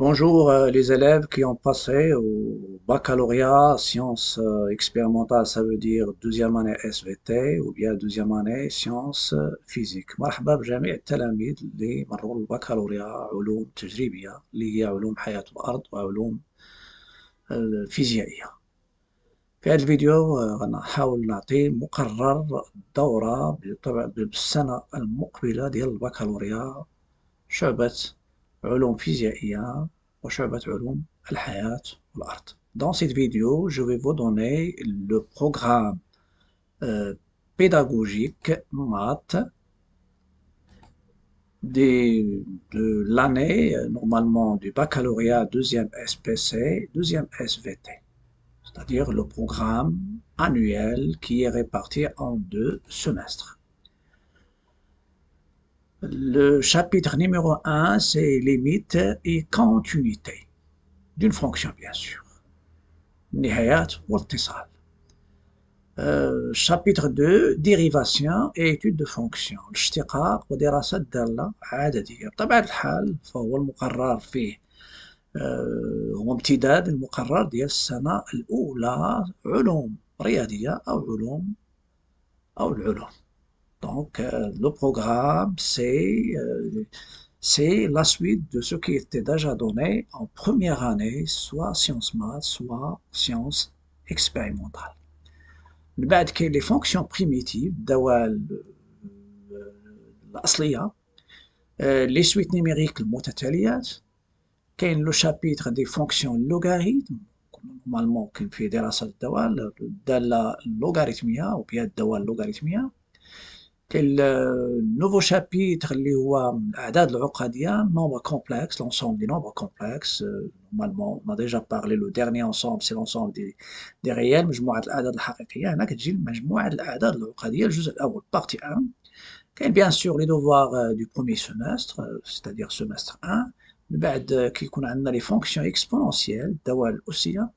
Bonjour les élèves qui ont passé au baccalauréat sciences expérimentales, ça veut dire deuxième année SVT ou bien deuxième année sciences physiques. مرحبا بجميع التلاميذ اللي مروا البكالوريا علوم تجريبية اللي هي علوم حياة الأرض وعلوم الفيزيائية. في هذا الفيديو غنحاول نعطي مقرر الدورة بالسنة المقبلة ديال البكالوريا شعبة علوم فيزيائية وشعبة علوم الحياة والأرض. Dans cette vidéo, je vais vous donner le programme pédagogique maths de l'année, normalement du baccalauréat deuxième SPC, deuxième SVT, c'est-à-dire le programme annuel qui est réparti en 2 semestres. Le chapitre numéro 1, c'est limites et continuité d'une fonction, bien sûr. نهايات واتصال. chapitre 2 dérivation et étude de fonction. الاشتقاق ودراسة دالة عددية. بطبيعة الحال فهو المقرر فيه هو امتداد المقرر ديال السنة الأولى علوم رياضية أو العلوم. Donc, le programme, c'est la suite de ce qui était déjà donné en première année, soit sciences maths, soit sciences expérimentales. بعد كاين les fonctions primitives الدوال الأصلية، les suites numériques المتتاليات، كاين le chapitre des fonctions logarithmes normalement كاين فيه دراسة الدوال الدالة اللوغاريتمية أو بها الدوال اللوغاريتمية. كاين nouveau chapitre اللي هو الأعداد العقدية nombre complexe, l'ensemble des nombres complexes. Normalement on a déjà parlé, le dernier ensemble c'est l'ensemble des réels، مجموعة الأعداد الحقيقية. هنا كتجي مجموعة الأعداد العقدية الجزء الأول partie 1. كاين bien sûr les devoirs du premier semestre c'est-à-dire semestre 1. من بعد كيكون عندنا les fonctions exponentielles الدوال الأسية.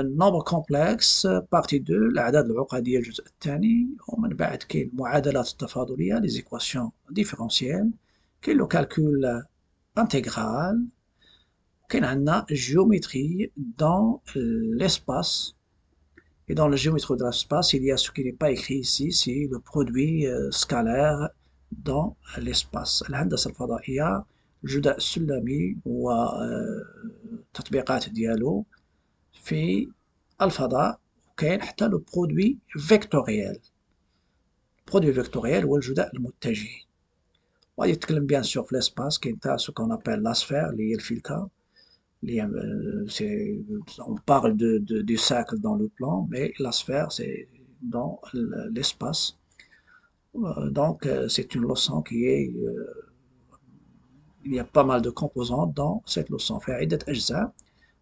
nombre complexe partie 2 الأعداد العقدية الجزء الثاني. ومن بعد كاين المعادلات التفاضلية les équations différentielles. كاين le calcul intégral. كاين عندنا géométrie dans l'espace. Et dans la géométrie de l'espace, il y a ce qui n'est pas écrit ici, c'est le produit scalaire dans l'espace. الهندسة الفضائية الجداء السلمي والتطبيقات ديالو في الفضاء. وكاين حتى لو برودوي فيكتوريال. البرودوي فيكتوريال هو الجداء المتجه. وغادي يتكلم بيان سور في لاسباس كاين تاع سو كون ابل لا سفير اللي هي الفلكة اللي on parle du cercle dans le plan mais la sphère c'est dans l'espace. Donc c'est une leçon qui est il y a pas mal de composantes dans cette leçon فيها عدة أجزاء.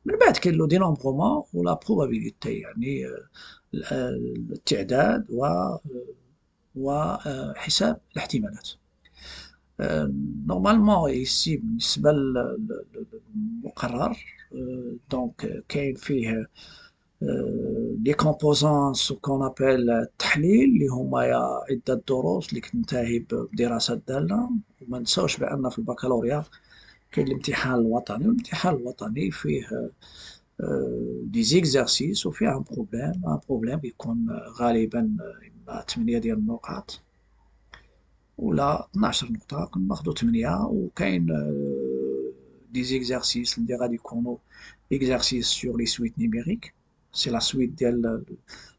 من بعد كاين لو دينومبرومون ولا بروبابيليتي يعني التعداد وحساب الاحتمالات. نورمالمون ايسي بالنسبة للمقرر دونك كاين فيه لي كومبوزون سو كون ابل التحليل اللي هما عدة دروس اللي كتنتهي بدراسة الدالة. وما نساوش بأن في البكالوريا كاين الامتحان الوطني، والامتحان الوطني فيه دي زيكزارسيس وفيه ان بروبليم يكون غالبا اما 8 ديال النقاط ولا 12 نقطة، كناخدو 8. وكاين دي زيكزارسيس اللي غادي يكونو اكزارسيس سور لي سويت نيميريك، سي لا سويت ديال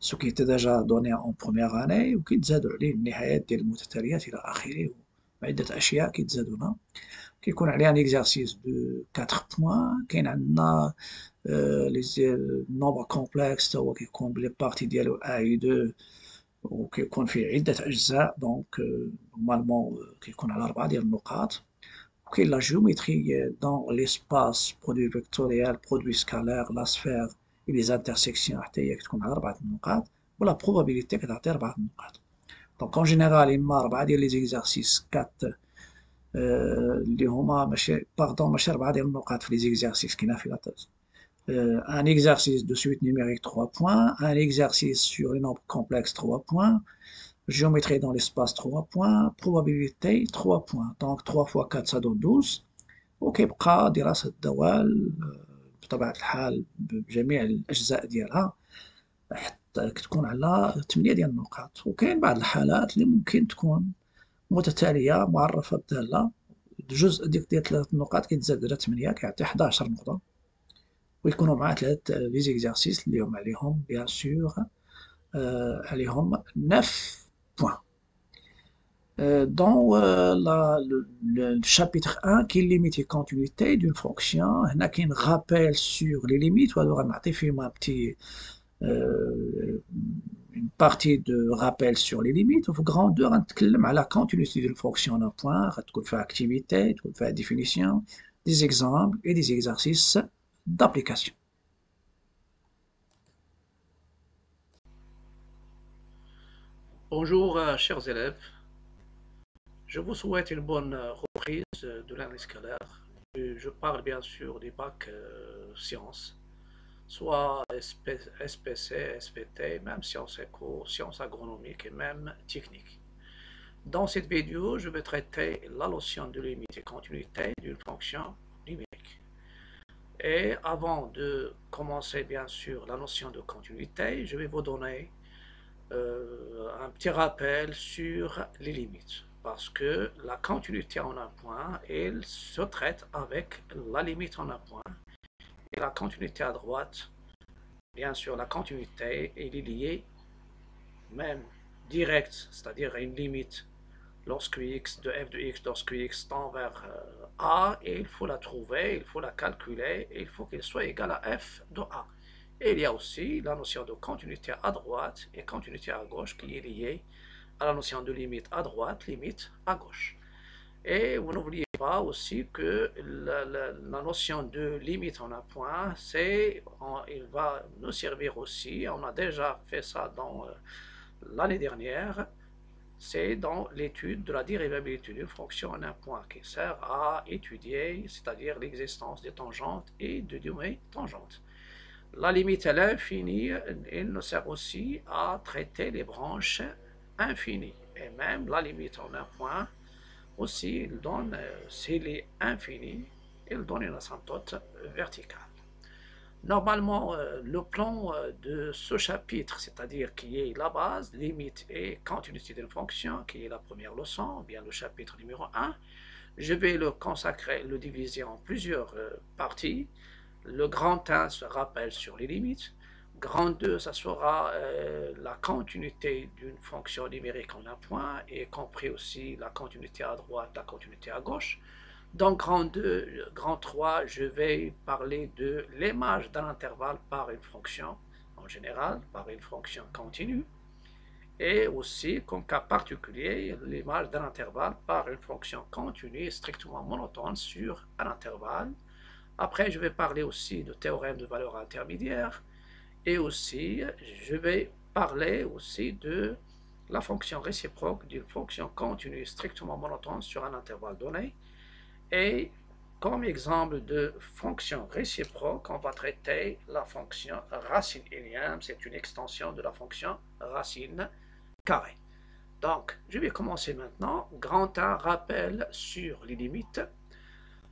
سو كي ديجا دوني اون بروميير اني، وكيتزادو عليه النهايات ديال المتتاليات الى اخره وعدة اشياء كيتزادونا. كيكون عليه ان اكزارسيس دو 4 بوين. كاين عندنا لي نومبر كومبلكس تا هو كيكون بلي بارتي ديالو ا و 2 وكيكون فيه عدة أجزاء. دونك نورمالمون كيكون على 4 ديال النقاط. وكاين لا جيوميتري دون ليسباس برودوي فيكتوريال برودوي سكالير لا سفير اي لي انترسيكسيون حتى هي كتكون على 4 النقاط. ولا بروبابيليتي كتعطي 4 النقاط. دونك اون جينيرال اما 4 ديال لي زيكزارسيس 4 اللي هما ماشي باردون ماشي 4 ديال النقاط في لي زيكزارسيس كاينه في لاطاز. Un exercice de suite numérique 3 points, un exercice sur les nombres complexes 3 points, géométrie dans l'espace 3 points, probabilité 3 points. Donc 3 fois 4 ça donne 12. وكيبقى دراسة الدوال بطبيعة الحال بجميع الأجزاء ديالها حتى تكون على 8 ديال النقاط. وكاين بعض الحالات اللي ممكن تكون متتالية معرفة بدالة، الجزء ديال 3 النقاط كيتزاد على 8 كيعطي 11 نقطة، ويكونوا مع 3 لي زيكزارسيس اللي هما عليهم بيان سور عليهم 9 بوان. Dans le chapitre 1 qui est limite et continuité d'une fonction, هنا كاين rappel sur les limites وهذا غنعطي فيهم un petit une partie de rappel sur les limites. وفي grand 2 غنتكلم على continuité d'une fonction d'un point، غتكون فيها activité، تكون فيها définition، des exemples et des exercices d'application. Bonjour chers élèves, je vous souhaite une bonne reprise de l'année scolaire. Je parle bien sûr du bac sciences, soit SPC, SVT, même sciences éco, sciences agronomiques et même techniques. Dans cette vidéo, je vais traiter la notion de limite et continuité d'une fonction numérique. Et avant de commencer bien sûr la notion de continuité, je vais vous donner un petit rappel sur les limites, parce que la continuité en un point, elle se traite avec la limite en un point, et la continuité à droite, bien sûr la continuité elle est liée même directe, c'est-à-dire une limite lorsque x de f de x, lorsque x tend vers a, et il faut la trouver, il faut la calculer, et il faut qu'elle soit égale à f de a. Et il y a aussi la notion de continuité à droite et continuité à gauche qui est liée à la notion de limite à droite, limite à gauche. Et vous n'oubliez pas aussi que la notion de limite en un point, il va nous servir aussi, on a déjà fait ça dans l'année dernière, c'est dans l'étude de la dérivabilité d'une fonction en un point qui sert à étudier, c'est-à-dire l'existence des tangentes et de demi-tangentes. La limite à l'infini, elle nous sert aussi à traiter les branches infinies. Et même la limite en un point, aussi, il donne, s'il est infini, il donne une asymptote verticale. Normalement, le plan de ce chapitre, c'est-à-dire qui est la base, limite et continuité d'une fonction, qui est la première leçon, bien le chapitre numéro 1, je vais le consacrer, le diviser en plusieurs parties. Le grand 1 se rappelle sur les limites. Grand 2, ça sera la continuité d'une fonction numérique en un point, y compris aussi la continuité à droite, la continuité à gauche. Dans grand 2, grand 3, je vais parler de l'image d'un intervalle par une fonction, en général, par une fonction continue. Et aussi, comme cas particulier, l'image d'un intervalle par une fonction continue strictement monotone sur un intervalle. Après, je vais parler aussi de théorème de valeur intermédiaire et aussi, je vais parler aussi de la fonction réciproque d'une fonction continue strictement monotone sur un intervalle donné. Et comme exemple de fonction réciproque, on va traiter la fonction racine énième, c'est une extension de la fonction racine carrée. Donc, je vais commencer maintenant. Grand 1 rappel sur les limites,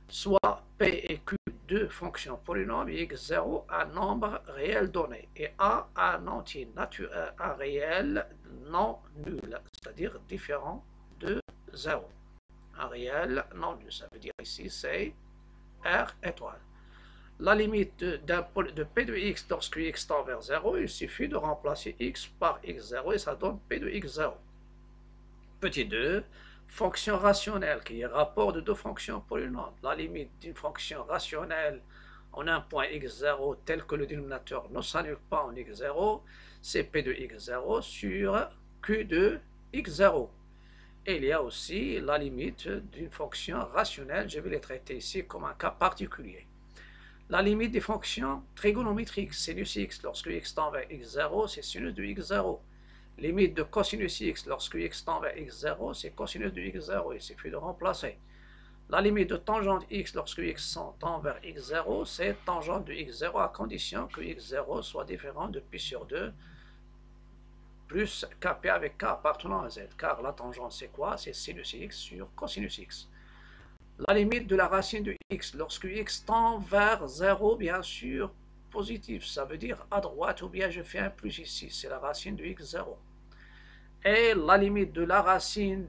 soit P et Q deux fonctions polynômes et x0 un nombre réel donné et A un entier naturel, un réel non nul, c'est-à-dire différent de 0. Un réel non nul, ça veut dire ici c'est R étoile. La limite de P de x lorsque x tend vers 0, il suffit de remplacer x par x0 et ça donne P de x0. Petit 2, fonction rationnelle qui est rapport de deux fonctions polynômes. La limite d'une fonction rationnelle en un point x0 tel que le dénominateur ne s'annule pas en x0, c'est P de x0 sur Q de x0. Et il y a aussi la limite d'une fonction rationnelle, je vais les traiter ici comme un cas particulier. La limite des fonctions trigonométriques, sinus x lorsque x tend vers x0, c'est sinus de x0. Limite de cosinus x lorsque x tend vers x0, c'est cosinus de x0, il suffit de remplacer. La limite de tangente x lorsque x tend vers x0, c'est tangente de x0 à condition que x0 soit différent de pi sur 2 plus kp avec k appartenant à z, car la tangente c'est quoi? C'est sinus x sur cosinus x. la limite de la racine de x, lorsque x tend vers 0, bien sûr, positif, ça veut dire à droite, ou bien je fais un plus ici, c'est la racine de x0. Et la limite de la racine,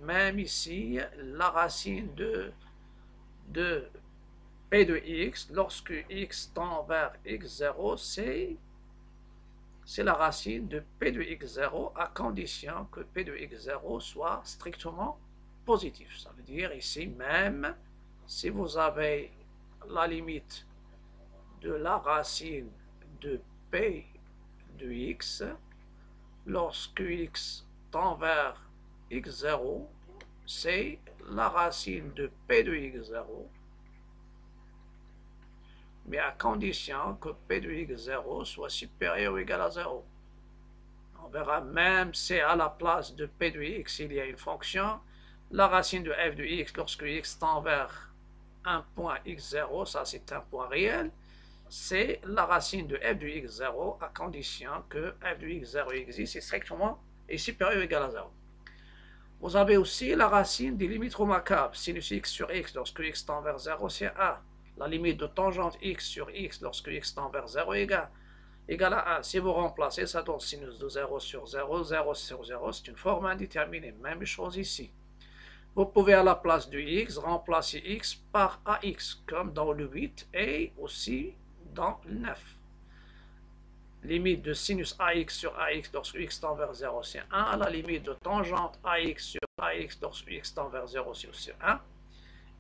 même ici, la racine de p de x, lorsque x tend vers x0, c'est la racine de p de x0 à condition que p de x0 soit strictement positif. Ça veut dire ici même, si vous avez la limite de la racine de p de x, lorsque x tend vers x0, c'est la racine de p de x0, mais à condition que p de x0 soit supérieur ou égal à 0. On verra même si à la place de p de x, il y a une fonction, la racine de f de x lorsque x tend vers un point x0, ça c'est un point réel, c'est la racine de f de x0 à condition que f de x0 existe et strictement est supérieur ou égal à 0. Vous avez aussi la racine des limites remarquables. Sinus x sur x lorsque x tend vers 0, c'est 1. La limite de tangente x sur x lorsque x tend vers 0 est égal à 1. Si vous remplacez, ça donne sinus de 0 sur 0, 0 sur 0, c'est une forme indéterminée. Même chose ici. Vous pouvez à la place de x remplacer x par ax, comme dans le 8 et aussi dans le 9. Limite de sinus ax sur ax lorsque x tend vers 0, c'est 1. La limite de tangente ax sur ax lorsque x tend vers 0, c'est aussi 1.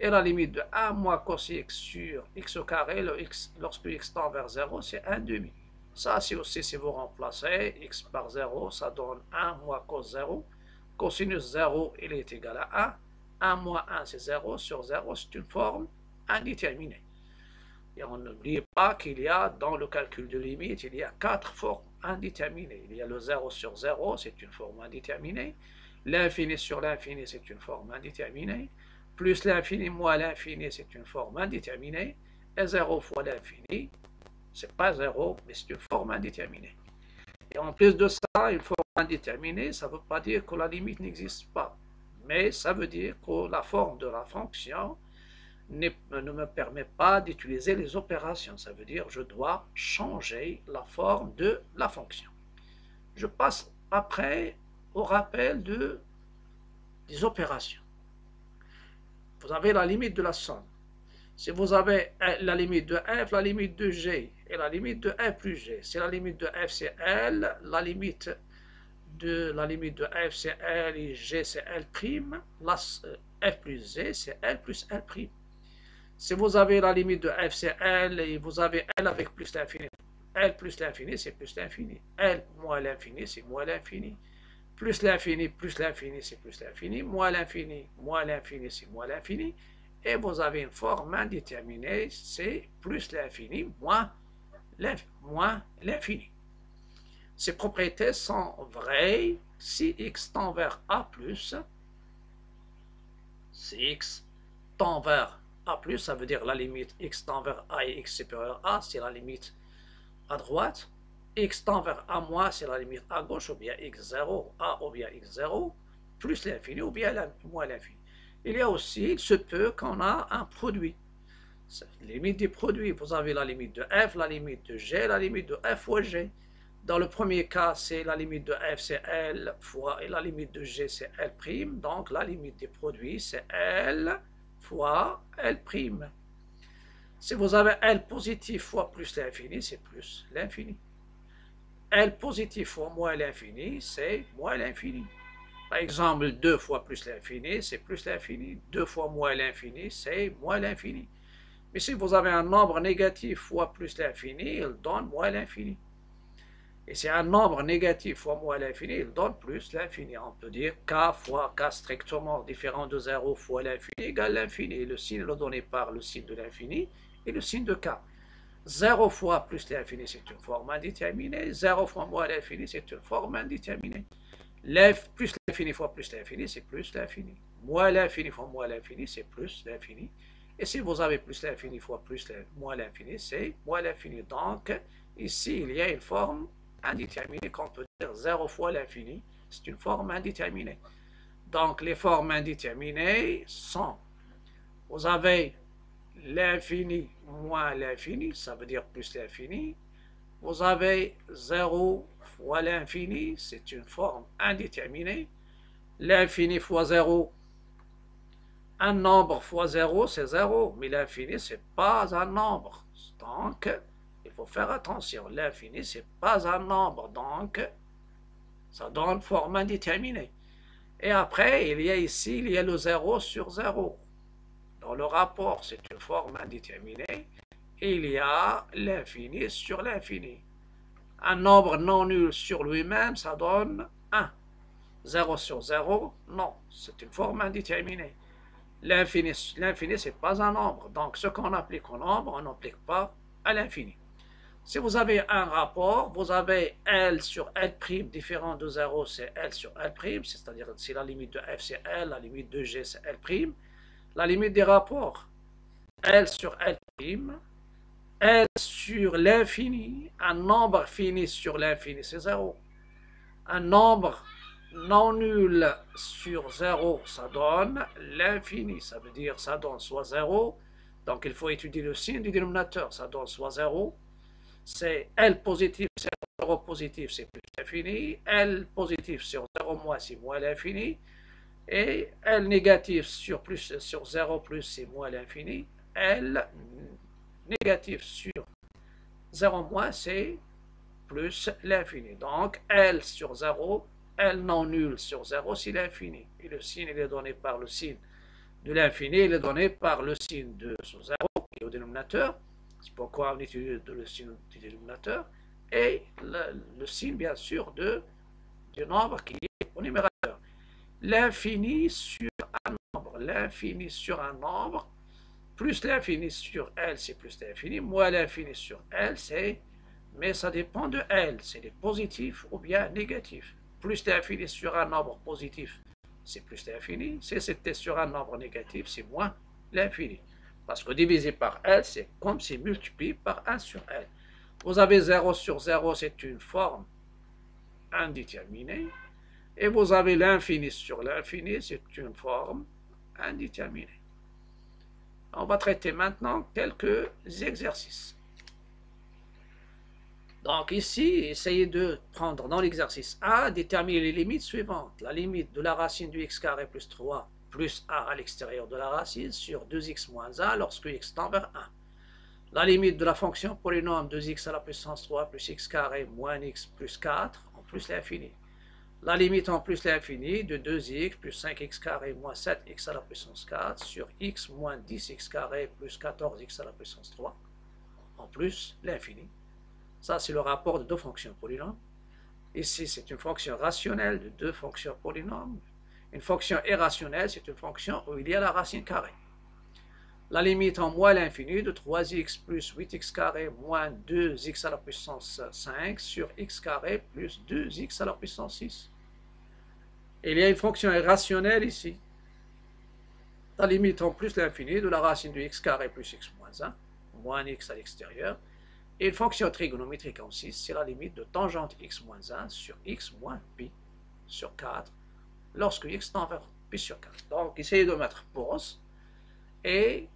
Et la limite de 1 moins cos x sur x au carré lorsque x tend vers 0, c'est 1 demi. Ça, c'est aussi si vous remplacez x par 0, ça donne 1 moins cos 0. Cosinus 0, il est égal à 1. 1 moins 1, c'est 0 sur 0, c'est une forme indéterminée. Et on n'oublie pas qu'il y a, dans le calcul de limite, il y a 4 formes indéterminées. Il y a le 0 sur 0, c'est une forme indéterminée. L'infini sur l'infini, c'est une forme indéterminée. Plus l'infini moins l'infini, c'est une forme indéterminée. Et 0 fois l'infini, c'est pas 0, mais c'est une forme indéterminée. Et en plus de ça, une forme indéterminée, ça ne veut pas dire que la limite n'existe pas. Mais ça veut dire que la forme de la fonction ne me permet pas d'utiliser les opérations. Ça veut dire que je dois changer la forme de la fonction. Je passe après au rappel des opérations. Vous avez la limite de la somme. Si vous avez la limite de f, la limite de g et la limite de f plus g, si la limite de f c'est L, la limite de f c'est L et g c'est L', f plus g c'est L plus L'. Si vous avez la limite de f c'est L et vous avez L avec plus l'infini, L plus l'infini c'est plus l'infini, L moins l'infini c'est moins l'infini, plus l'infini c'est plus l'infini, moins l'infini c'est moins l'infini, et vous avez une forme indéterminée, c'est plus l'infini moins l'infini. Ces propriétés sont vraies si x tend vers a+, si x tend vers a+, ça veut dire la limite x tend vers a et x supérieur à, c'est la limite à droite. X tend vers a-, c'est la limite à gauche, ou bien x0, a ou bien x0, plus l'infini ou bien moins l'infini. Il y a aussi, il se peut qu'on a un produit. Limite des produits, vous avez la limite de f, la limite de g, la limite de f fois g. Dans le premier cas, c'est la limite de f, c'est L fois, et la limite de g, c'est L'. Donc, la limite des produits, c'est L fois L'. Si vous avez L positif fois plus l'infini, c'est plus l'infini. L positif fois moins l'infini, c'est moins l'infini. Par exemple, 2 fois plus l'infini, c'est plus l'infini. 2 fois moins l'infini, c'est moins l'infini. Mais si vous avez un nombre négatif fois plus l'infini, il donne moins l'infini. Et si un nombre négatif fois moins l'infini, il donne plus l'infini. On peut dire k fois k strictement différent de 0 fois l'infini égale l'infini. Et le signe est donné par le signe de l'infini et le signe de k. 0 fois plus l'infini, c'est une forme indéterminée. 0 fois moins l'infini, c'est une forme indéterminée. Plus l'infini fois plus l'infini, c'est plus l'infini. Moins l'infini fois moins l'infini, c'est plus l'infini. Et si vous avez plus l'infini fois moins l'infini, c'est moins l'infini. Donc, ici, il y a une forme indéterminée qu'on peut dire 0 fois l'infini. C'est une forme indéterminée. Donc, les formes indéterminées sont, vous avez l'infini moins l'infini, ça veut dire plus l'infini. Vous avez 0 fois l'infini, c'est une forme indéterminée. L'infini fois 0, un nombre fois 0, c'est 0, mais l'infini, ce n'est pas un nombre. Donc, il faut faire attention. L'infini, ce n'est pas un nombre, donc ça donne forme indéterminée. Et après, il y a ici, il y a le 0 sur 0. Dans le rapport, c'est une forme indéterminée. Et il y a l'infini sur l'infini. Un nombre non nul sur lui-même, ça donne 1. 0 sur 0, non, c'est une forme indéterminée. L'infini, ce n'est pas un nombre. Donc, ce qu'on applique au nombre, on n'applique pas à l'infini. Si vous avez un rapport, vous avez L sur L' différent de 0, c'est L sur L', c'est-à-dire si la limite de f c'est L, la limite de g c'est L'. La limite des rapports, L sur L', L sur l'infini, un nombre fini sur l'infini, c'est 0. Un nombre non nul sur 0, ça donne l'infini. Ça veut dire ça donne soit 0, donc il faut étudier le signe du dénominateur. Ça donne soit 0, c'est L positif sur 0 positif, c'est plus l'infini. L positif sur 0 moins, c'est moins l'infini. Et L négatif sur 0 plus, c'est moins l'infini. L négatif sur 0 moins, c'est plus l'infini. Donc, L sur 0, L non nul sur 0, c'est l'infini. Et le signe, il est donné par le signe de l'infini, il est donné par le signe de 0 qui est au dénominateur. C'est pourquoi on utilise le signe du dénominateur. Et le signe, bien sûr, du nombre qui est au numérateur. L'infini sur un nombre, l'infini sur un nombre, plus l'infini sur L, c'est plus l'infini, moins l'infini sur L, c'est... Mais ça dépend de L, c'est des positifs ou bien négatifs. Plus l'infini sur un nombre positif, c'est plus l'infini. Si c'était sur un nombre négatif, c'est moins l'infini. Parce que divisé par L, c'est comme si multiplié par 1 sur L. Vous avez 0 sur 0, c'est une forme indéterminée. Et vous avez l'infini sur l'infini, c'est une forme indéterminée. On va traiter maintenant quelques exercices. Donc ici, essayez de prendre dans l'exercice A, déterminer les limites suivantes. La limite de la racine du x carré plus 3 plus a à l'extérieur de la racine sur 2x moins 1 lorsque x tend vers 1. La limite de la fonction polynôme 2x à la puissance 3 plus x carré moins x plus 4 en plus l'infini. La limite en plus l'infini de 2x plus 5x carré moins 7x à la puissance 4 sur x moins 10x carré plus 14x à la puissance 3 en plus l'infini. Ça, c'est le rapport de deux fonctions polynômes. Ici, c'est une fonction rationnelle de deux fonctions polynômes. Une fonction irrationnelle, c'est une fonction où il y a la racine carrée. La limite en moins l'infini de 3x plus 8x carré moins 2x à la puissance 5 sur x carré plus 2x à la puissance 6. Et il y a une fonction irrationnelle ici. La limite en plus l'infini de la racine de x carré plus x moins 1, moins x à l'extérieur. Et une fonction trigonométrique en 6, c'est la limite de tangente x moins 1 sur x moins pi sur 4 lorsque x tend vers pi sur 4. Donc, essayez de mettre pause et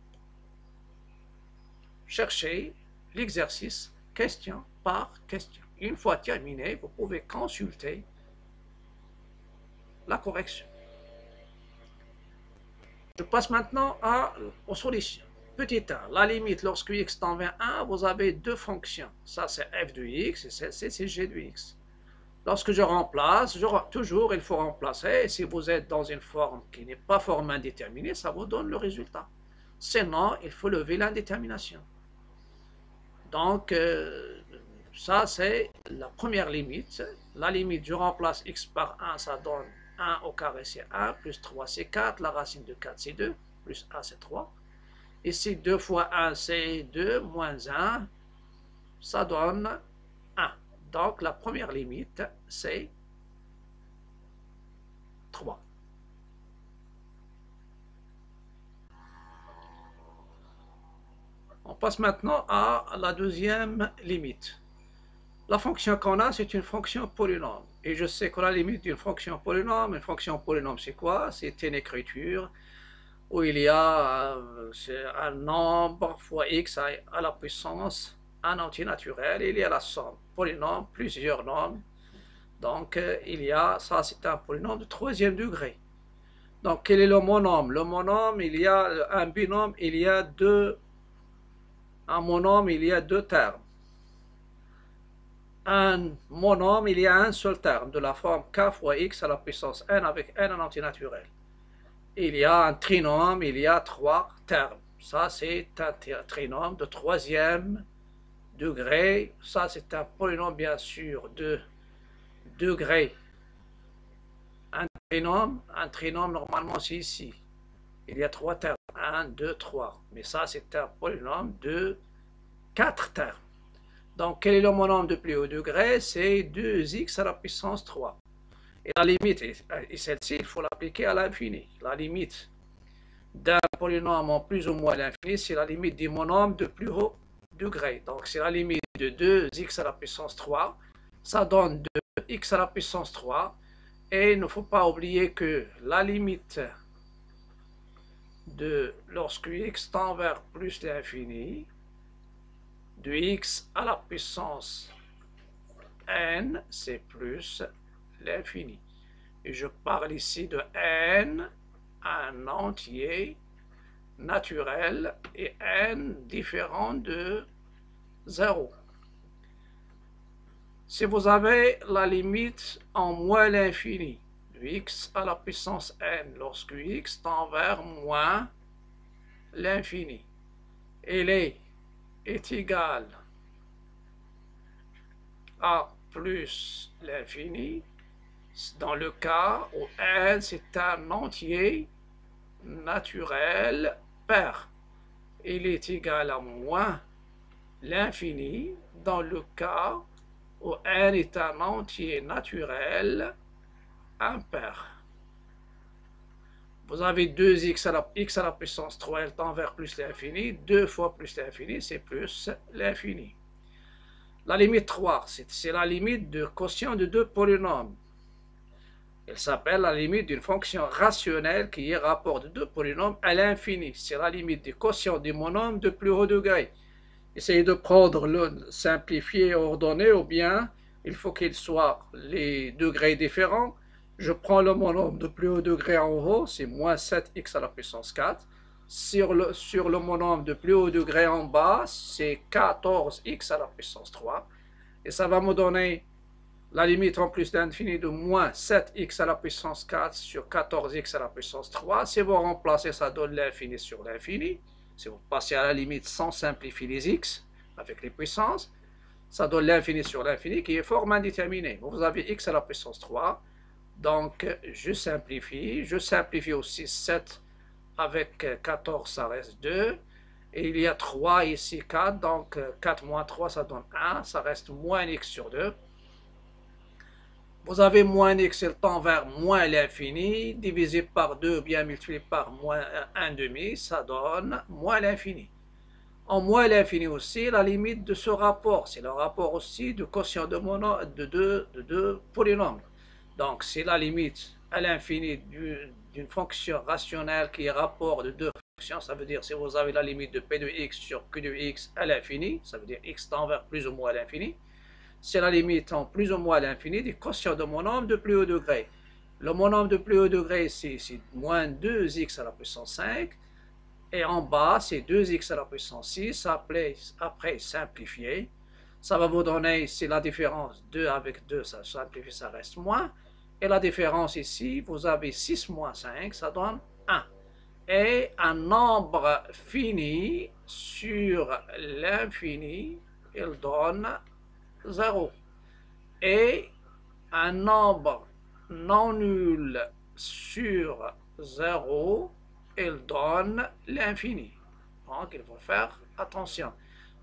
chercher l'exercice question par question. Une fois terminé, vous pouvez consulter la correction. Je passe maintenant aux solutions. Petit 1, la limite lorsque x tend vers 1, vous avez deux fonctions. Ça, c'est f de x et celle-ci, c'est g de x. Lorsque je remplace, toujours il faut remplacer. Et si vous êtes dans une forme qui n'est pas forme indéterminée, ça vous donne le résultat. Sinon, il faut lever l'indétermination. Donc, ça, c'est la première limite. La limite, je remplace x par 1, ça donne 1 au carré, c'est 1, plus 3, c'est 4. La racine de 4, c'est 2, plus 1, c'est 3. Ici, 2 fois 1, c'est 2, moins 1, ça donne 1. Donc, la première limite, c'est 3. On passe maintenant à la deuxième limite. La fonction qu'on a, c'est une fonction polynôme. Et je sais que la limite d'une fonction polynôme, c'est quoi? C'est une écriture où il y a un nombre fois x à la puissance un entier naturel, et il y a la somme. Polynôme, plusieurs nombres. Donc, ça c'est un polynôme de troisième degré. Donc, quel est le monôme? Le monôme, il y a un binôme, un monôme, il y a deux termes. Un monôme, il y a un seul terme de la forme k fois x à la puissance n avec n en entier naturel. Il y a un trinôme, il y a trois termes. Ça, c'est un trinôme de troisième degré. Ça, c'est un polynôme, bien sûr, de degré. Un trinôme, normalement, c'est ici. Il y a trois termes. 1, 2, 3. Mais ça, c'est un polynôme de 4 termes. Donc, quel est le monôme de plus haut degré? C'est 2x à la puissance 3. Et la limite, et celle-ci, il faut l'appliquer à l'infini. La limite d'un polynôme en plus ou moins l'infini, c'est la limite du monôme de plus haut degré. Donc, c'est la limite de 2x à la puissance 3. Ça donne 2x à la puissance 3. Et il ne faut pas oublier que la limite de lorsque x tend vers plus l'infini, de x à la puissance n, c'est plus l'infini. Et je parle ici de n, un entier naturel, et n différent de 0. Si vous avez la limite en moins l'infini, de x à la puissance n, lorsque x tend vers moins l'infini, elle est égale à plus l'infini, dans le cas où n c'est un entier naturel pair. Il est égal à moins l'infini dans le cas où n est un entier naturel impair. Vous avez 2x x à la puissance 3, elle tend vers plus l'infini. 2 fois plus l'infini, c'est plus l'infini. La limite 3, c'est la limite de quotient de deux polynômes. Elle s'appelle la limite d'une fonction rationnelle qui est rapport de deux polynômes à l'infini. C'est la limite du quotient du monôme de plus haut degré. Essayez de prendre le simplifié ordonné, ou bien il faut qu'il soit les degrés différents. Je prends le monôme de plus haut degré en haut, c'est moins 7x à la puissance 4. Sur le monôme de plus haut degré en bas, c'est 14x à la puissance 3. Et ça va me donner la limite en plus d'infini de moins 7x à la puissance 4 sur 14x à la puissance 3. Si vous remplacez, ça donne l'infini sur l'infini. Si vous passez à la limite sans simplifier les x avec les puissances, ça donne l'infini sur l'infini qui est forme indéterminée. Vous avez x à la puissance 3. Donc, je simplifie aussi 7 avec 14, ça reste 2. Et il y a 3 ici, 4. Donc, 4 moins 3, ça donne 1. Ça reste moins x sur 2. Vous avez moins x, il tend vers moins l'infini, divisé par 2, bien multiplié par moins 1 demi, ça donne moins l'infini. En moins l'infini aussi, la limite de ce rapport, c'est le rapport aussi du quotient de deux polynômes. Donc, c'est la limite à l'infini d'une fonction rationnelle qui est rapport de deux fonctions. Ça veut dire, si vous avez la limite de p de x sur q de x à l'infini, ça veut dire x tend vers plus ou moins l'infini, c'est la limite en plus ou moins l'infini du quotient de monôme de plus haut degré. Le monôme de plus haut degré, c'est moins 2x à la puissance 5. Et en bas, c'est 2x à la puissance 6. Après simplifier, ça va vous donner, c'est la différence. 2 avec 2, ça simplifie, ça reste moins. Et la différence ici, vous avez 6 moins 5, ça donne 1. Et un nombre fini sur l'infini, il donne 0. Et un nombre non nul sur 0, il donne l'infini. Donc, il faut faire attention.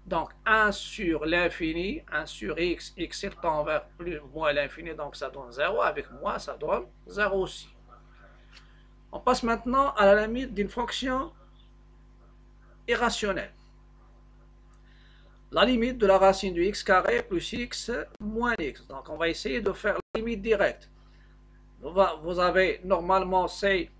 Donc, 1 sur l'infini, 1 sur x, x il tend vers plus moins l'infini, donc ça donne 0. Avec moins, ça donne 0 aussi. On passe maintenant à la limite d'une fonction irrationnelle. la limite de la racine du x carré plus x moins x. Donc on va essayer de faire la limite directe. Vous avez normalement c'est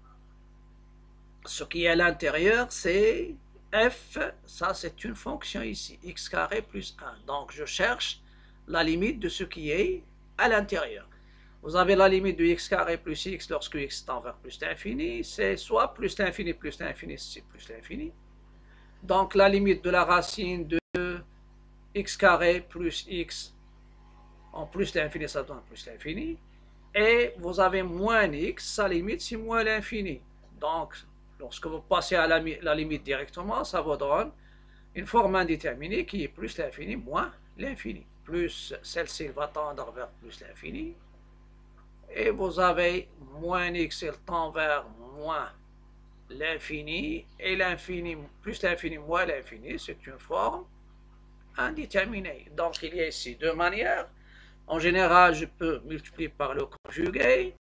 ce qui est à l'intérieur, c'est f, ça c'est une fonction ici, x carré plus 1. Donc je cherche la limite de ce qui est à l'intérieur. Vous avez la limite de x carré plus x lorsque x tend vers plus l'infini, c'est soit plus l'infini, c'est plus l'infini. Donc la limite de la racine de x carré plus x en plus l'infini, ça donne plus l'infini. Et vous avez moins x, sa limite c'est moins l'infini. Donc lorsque vous passez à la limite directement, ça vous donne une forme indéterminée qui est plus l'infini moins l'infini. Plus celle-ci va tendre vers plus l'infini. Et vous avez moins x, elle tend vers moins l'infini. Et l'infini, plus l'infini moins l'infini, c'est une forme indéterminée. Donc il y a ici deux manières. En général, je peux multiplier par le conjugué.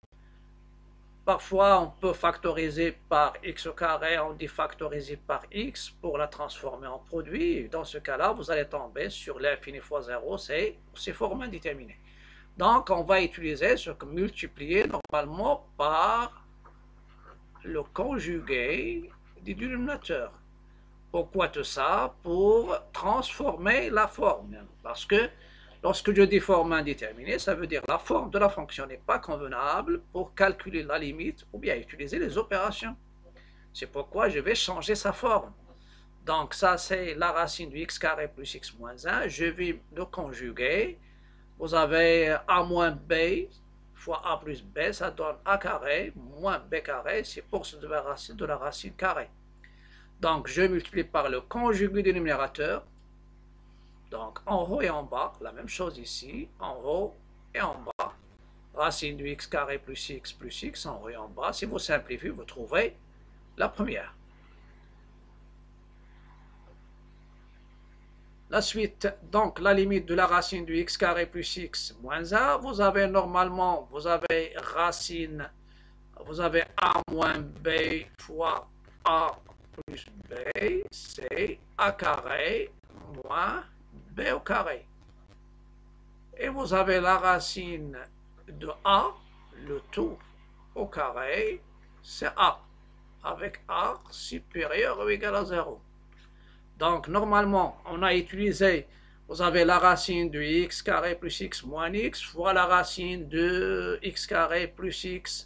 Parfois, on peut factoriser par x au carré, on dit factoriser par x pour la transformer en produit. Dans ce cas-là, vous allez tomber sur l'infini fois 0, c'est forme indéterminée. Donc, on va utiliser ce que multiplier normalement par le conjugué du dénominateur. Pourquoi tout ça? Pour transformer la forme. Parce que lorsque je dis forme indéterminée, ça veut dire la forme de la fonction n'est pas convenable pour calculer la limite ou bien utiliser les opérations. C'est pourquoi je vais changer sa forme. Donc ça c'est la racine du x carré plus x moins 1. Je vais le conjuguer. Vous avez a moins b fois a plus b, ça donne a carré moins b carré. C'est pour se débarrasser de la racine carrée. Donc je multiplie par le conjugué du numérateur. Donc en haut et en bas, la même chose ici, en haut et en bas. Racine du x carré plus x en haut et en bas. Si vous simplifiez, vous trouvez la première. La suite, donc la limite de la racine du x carré plus x moins 1, vous avez normalement, vous avez racine, vous avez a moins b fois a plus b, c'est a carré moins b au carré. Et vous avez la racine de a, le tout au carré, c'est a, avec a supérieur ou égal à 0. Donc, normalement, on a utilisé, vous avez la racine de x carré plus x moins x fois la racine de x carré plus x,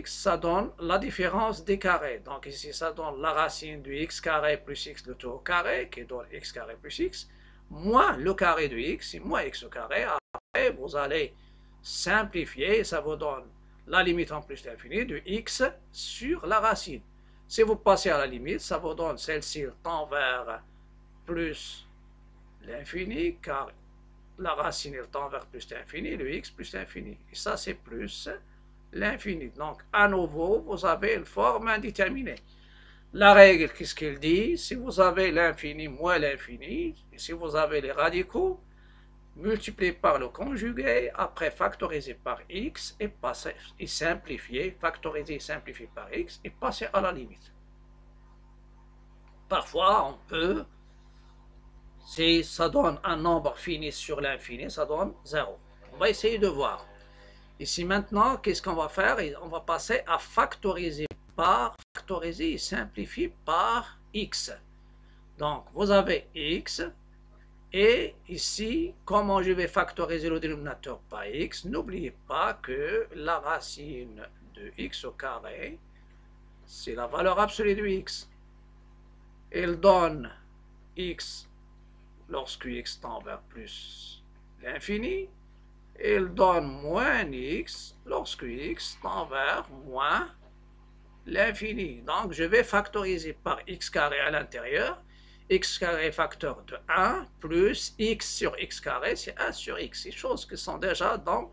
ça donne la différence des carrés. Donc, ici, ça donne la racine de x carré plus x, le tout au carré, qui donne x carré plus x, moins le carré de x, et moins x au carré. Après, vous allez simplifier, ça vous donne la limite en plus l'infini de x sur la racine. Si vous passez à la limite, ça vous donne celle-ci tend vers plus l'infini, car la racine elle tend vers plus l'infini, le x plus l'infini. Et ça, c'est plus l'infini. Donc, à nouveau, vous avez une forme indéterminée. La règle, qu'est-ce qu'elle dit? Si vous avez l'infini moins l'infini, et si vous avez les radicaux, multiplier par le conjugué, après factoriser par x et passer et simplifier, factoriser et simplifier par x et passer à la limite. Parfois, on peut, si ça donne un nombre fini sur l'infini, ça donne 0. On va essayer de voir. Ici maintenant, qu'est-ce qu'on va faire? On va passer à factoriser et simplifier par x. Donc, vous avez x. Et ici, comment je vais factoriser le dénominateur par x? N'oubliez pas que la racine de x au carré, c'est la valeur absolue de x. Elle donne x lorsque x tend vers plus l'infini. Elle donne moins x lorsque x tend vers moins l'infini. Donc, je vais factoriser par x carré à l'intérieur. X carré facteur de 1 plus x sur x carré, c'est 1 sur x. C'est choses qui sont déjà dans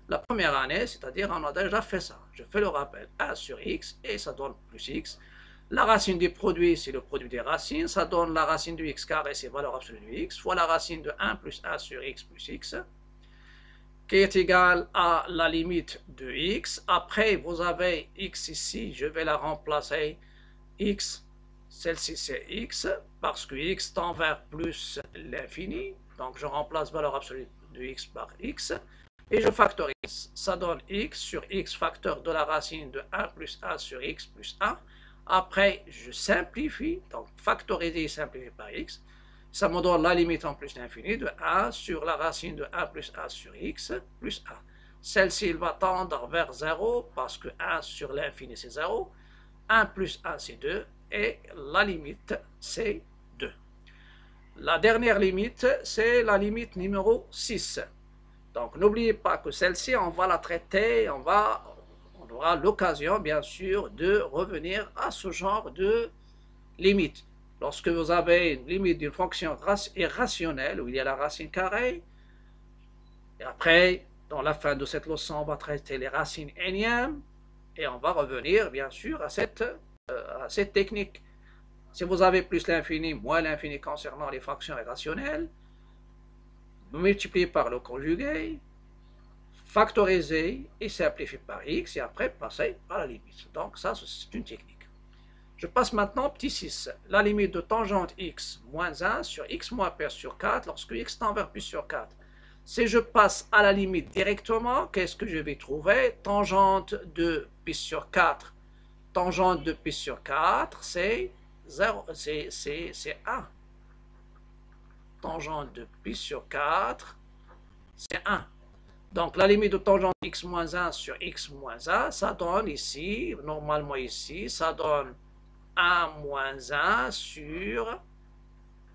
la première année, c'est-à-dire on a déjà fait ça. Je fais le rappel, 1 sur x et ça donne plus x. La racine du produit, c'est le produit des racines. Ça donne la racine du x carré, c'est valeur absolue de x, fois la racine de 1 plus 1 sur x plus x, qui est égal à la limite de x. Après, vous avez x ici, je vais la remplacer. X, Celle-ci c'est x, parce que x tend vers plus l'infini. Donc je remplace valeur absolue de x par x. Et je factorise. Ça donne x sur x facteur de la racine de 1 plus 1 sur x plus 1. Après, je simplifie. Donc factoriser et simplifier par x. Ça me donne la limite en plus l'infini de 1 sur la racine de 1 plus 1 sur x plus 1. Celle-ci, elle va tendre vers 0 parce que 1 sur l'infini, c'est 0. 1 plus 1, c'est 2. Et la limite, c'est 2. La dernière limite, c'est la limite numéro 6. Donc, n'oubliez pas que celle-ci, on va la traiter, on aura l'occasion, bien sûr, de revenir à ce genre de limite. Lorsque vous avez une limite d'une fonction irrationnelle, où il y a la racine carrée, et après, dans la fin de cette leçon, on va traiter les racines énièmes, et on va revenir, bien sûr, à cette technique. Si vous avez plus l'infini, moins l'infini concernant les fractions irrationnelles, vous multipliez par le conjugué, factoriser et simplifier par x, et après passer à la limite. Donc ça, c'est une technique. Je passe maintenant au petit 6. La limite de tangente x moins 1 sur x moins p sur 4 lorsque x tend vers pi sur 4. Si je passe à la limite directement, qu'est-ce que je vais trouver? Tangente de pi sur 4. Tangente de pi sur 4, c'est 1. Tangente de pi sur 4, c'est 1. Donc la limite de tangente x moins 1 sur x moins 1, ça donne ici, normalement ici, ça donne 1 moins 1 sur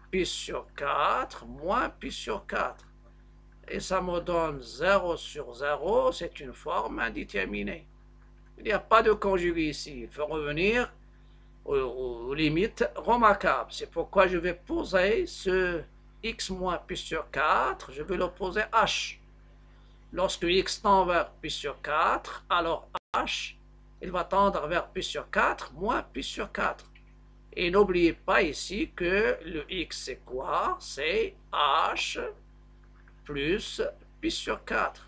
pi sur 4 moins pi sur 4. Et ça me donne 0 sur 0, c'est une forme indéterminée. Il n'y a pas de conjugué ici, il faut revenir aux limites remarquables. C'est pourquoi je vais poser ce x moins pi sur 4, je vais le poser h. Lorsque x tend vers pi sur 4, alors h, il va tendre vers pi sur 4 moins pi sur 4. Et n'oubliez pas ici que le x c'est quoi? C'est h plus pi sur 4.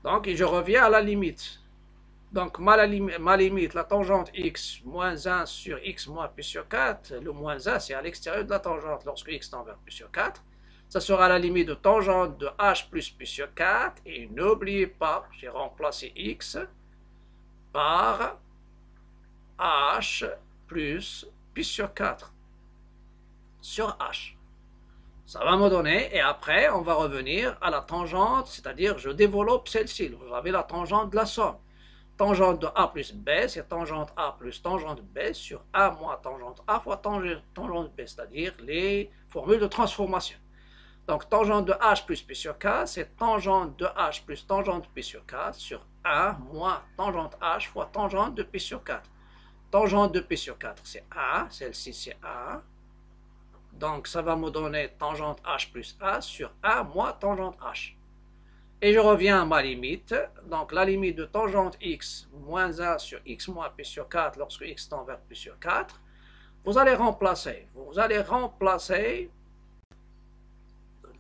Donc je reviens à la limite. Donc ma limite, la tangente x moins 1 sur x moins pi sur 4, le moins 1 c'est à l'extérieur de la tangente lorsque x tend vers pi sur 4. Ça sera la limite de tangente de h plus pi sur 4. Et n'oubliez pas, j'ai remplacé x par h plus pi sur 4 sur h. Ça va me donner, et après on va revenir à la tangente, c'est-à-dire je développe celle-ci. Vous avez la tangente de la somme. Tangente de a plus b, c'est tangente a plus tangente b sur a moins tangente a fois tangente b, c'est-à-dire les formules de transformation. Donc tangente de h plus p sur k, c'est tangente de h plus tangente p sur 4 sur 1 moins tangente h fois tangente de p sur 4. Tangente de p sur 4, c'est 1, celle-ci c'est 1. Donc ça va me donner tangente h plus a sur 1 moins tangente h. Et je reviens à ma limite. Donc la limite de tangente x moins 1 sur x moins p sur 4 lorsque x tend vers p sur 4. Vous allez remplacer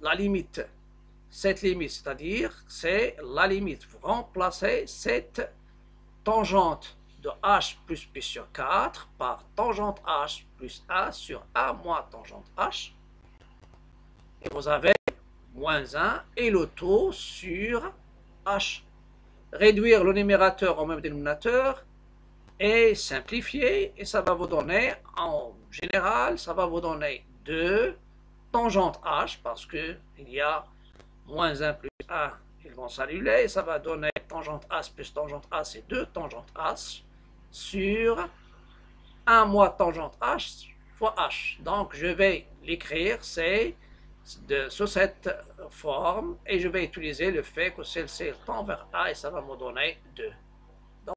la limite. Cette limite, c'est-à-dire c'est la limite. Vous remplacez cette tangente de h plus p sur 4 par tangente h plus a sur a moins tangente h. Et vous avez moins 1 et le taux sur h. Réduire le numérateur au même dénominateur et simplifier, et ça va vous donner, en général, ça va vous donner 2 tangente h, parce qu'il y a moins 1 plus 1, ils vont s'annuler, et ça va donner tangente h plus tangente h, c'est 2 tangente h, sur 1 moins tangente h fois h. Donc je vais l'écrire, c'est sous cette forme, et je vais utiliser le fait que celle-ci tend vers a, et ça va me donner 2.